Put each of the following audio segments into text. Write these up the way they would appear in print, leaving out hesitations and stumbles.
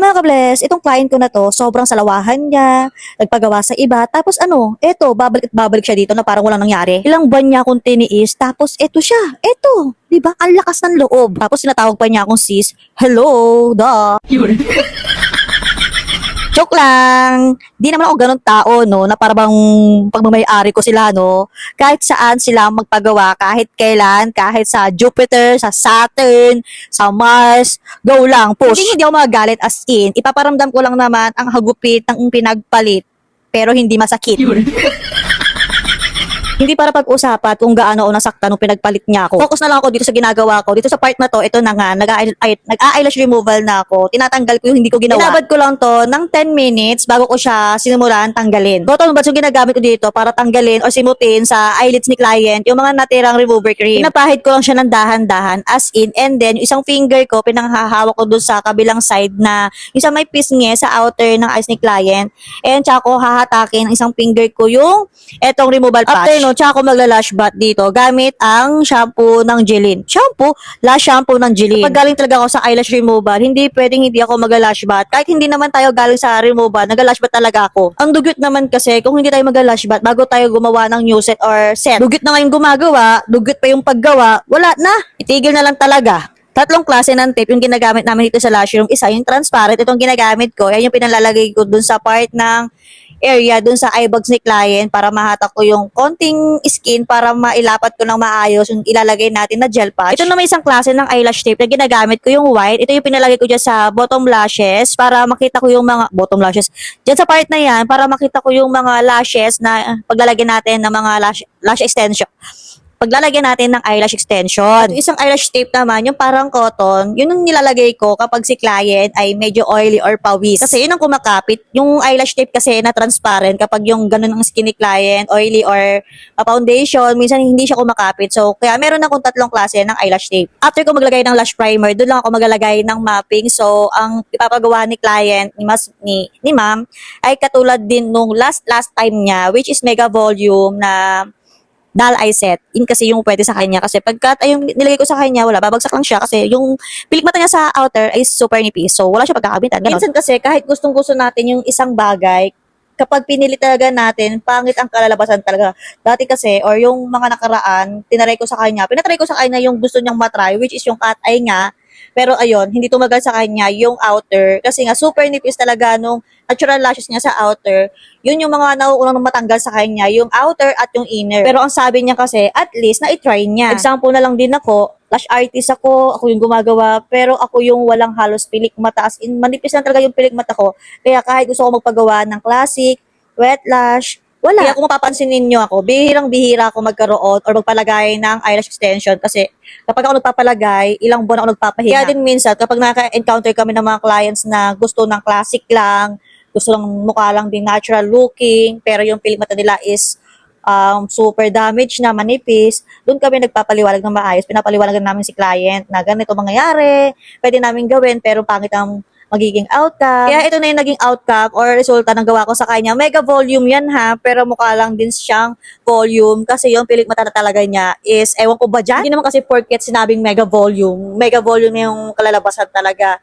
mga ka-bless, itong client ko na to, sobrang salawahan niya, nagpagawa sa iba, tapos eto, babalik at babalik siya dito na parang walang nangyari. Ilang buwan niya akong tiniis, tapos eto siya, eto, di ba? Ang lakas ng loob. Tapos sinatawag pa niya akong sis, hello, da. Joke lang. Di naman ako ganun tao, no, na parang pagmamayari ko sila, no. Kahit saan sila magpagawa, kahit kailan, kahit sa Jupiter, sa Saturn, sa Mars, go lang, push. Hindi ako magagalit as in. Ipaparamdam ko lang naman ang hagupit ng pinagpalit, pero hindi masakit. Hindi para pag-usapan kung gaano ako nasaktan nung pinagpalit niya ako. Focus na lang ako dito sa ginagawa ko. Dito sa part na to, ito na nga, nag-eyelash removal na ako. Tinatanggal ko yung hindi ko ginawa. Inabot ko lang to ng 10 minutes bago ko siya sinimulan tanggalin. Cotton buds yung ginagamit ko dito para tanggalin o simutin sa eyelids ni client yung mga natirang remover cream. Pinapahid ko lang siya ng dahan-dahan as in, and then yung isang finger ko pinanghahawak ko dun sa kabilang side na yung sa may pisngi sa outer ng eyes ni client. And tsaka ko hahatakin ang isang finger ko yung etong removal patch. Tsaka ako magla-lash bath dito gamit ang shampoo ng Jilin. Lash shampoo ng Jilin. Kapag galing talaga ako sa eyelash removal, hindi pwedeng hindi ako mag-lash bath. Kahit hindi naman tayo galing sa removal, nag-lash bath talaga ako. Ang dugyot naman kasi, kung hindi tayo mag-lash bath, bago tayo gumawa ng new set or set, dugyot na ngayon gumagawa, dugyot pa yung paggawa, wala na. Itigil na lang talaga. Tatlong klase ng tape yung ginagamit namin dito sa lash room. Isa yung transparent, itong ginagamit ko. Yan yung pinalalagay ko dun sa part ng area, dun sa eyebags ni client para mahatak ko yung konting skin para mailapat ko ng maayos yung ilalagay natin na gel patch. Ito na may isang klase ng eyelash tape na ginagamit ko yung white. Ito yung pinalagay ko dyan sa bottom lashes para makita ko yung mga bottom lashes. Dyan sa part na yan para makita ko yung mga lashes na paglalagyan natin ng mga lash extension. Paglalagyan natin ng eyelash extension. Yung isang eyelash tape naman, yung parang cotton, yun yung nilalagay ko kapag si client ay medyo oily or pawis. Kasi yun ang kumakapit. Yung eyelash tape kasi na transparent, kapag yung ganun ang skin ni client, oily or foundation, minsan hindi siya kumakapit. So, kaya meron akong tatlong klase ng eyelash tape. After ko maglagay ng lash primer, doon lang ako maglalagay ng mapping. So, ang ipapagawa ni client, ni ma'am, ay katulad din nung last time niya, which is mega volume na doll eye set. Yun kasi yung pwede sa kanya. Kasi pagka yung nilagay ko sa kanya, wala, babagsak lang siya. Kasi yung pilik mata niya sa outer ay super nipis. So, wala siya pagkakabitan. Minsan kasi, kahit gustong-gusto natin yung isang bagay, kapag pinili talaga natin, pangit ang kalalabasan talaga. Dati kasi, or yung mga nakaraan, pinatry ko sa kanya yung gusto niyang matry, which is yung cat eye nga. Pero ayun, hindi tumagal sa kanya yung outer. Kasi nga, super nipis talaga nung natural lashes niya sa outer. Yun yung mga nauunang matanggal sa kanya, yung outer at yung inner. Pero ang sabi niya kasi, at least, na-try niya. Example na lang din ako, lash artist ako yung gumagawa, pero ako yung walang halos pilik mata. As in, manipis lang talaga yung pilik mata ko. Kaya kahit gusto ko magpagawa ng classic, wet lash, wala. Kaya kung mapapansin ninyo ako, bihirang-bihira ako magkaroon or magpalagay ng eyelash extension kasi kapag ako nagpapalagay, ilang buwan ako nagpapahinga. Kaya din minsan, kapag naka-encounter kami ng mga clients na gusto ng classic lang, gusto lang mukha lang din natural looking, pero yung pilik mata nila is super damaged na manipis, doon kami nagpapaliwalag ng maayos. Pinapaliwalagan namin si client na ganito mangyayari, pwede namin gawin, pero pangit ang magiging outcome. Kaya ito na yung naging outcome or resulta ng gawa ko sa kanya. Mega volume yan ha, pero mukha lang din siyang volume kasi yung pilik mata na talaga niya is, ewan ko ba dyan? Hindi naman kasi porket sinabing mega volume na yung kalalabasan talaga.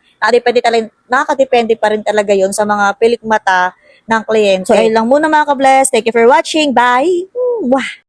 Nakakadepende pa rin talaga yon sa mga pilik mata ng kliyente. So, ayun lang muna mga ka-bless. Thank you for watching. Bye! Wah!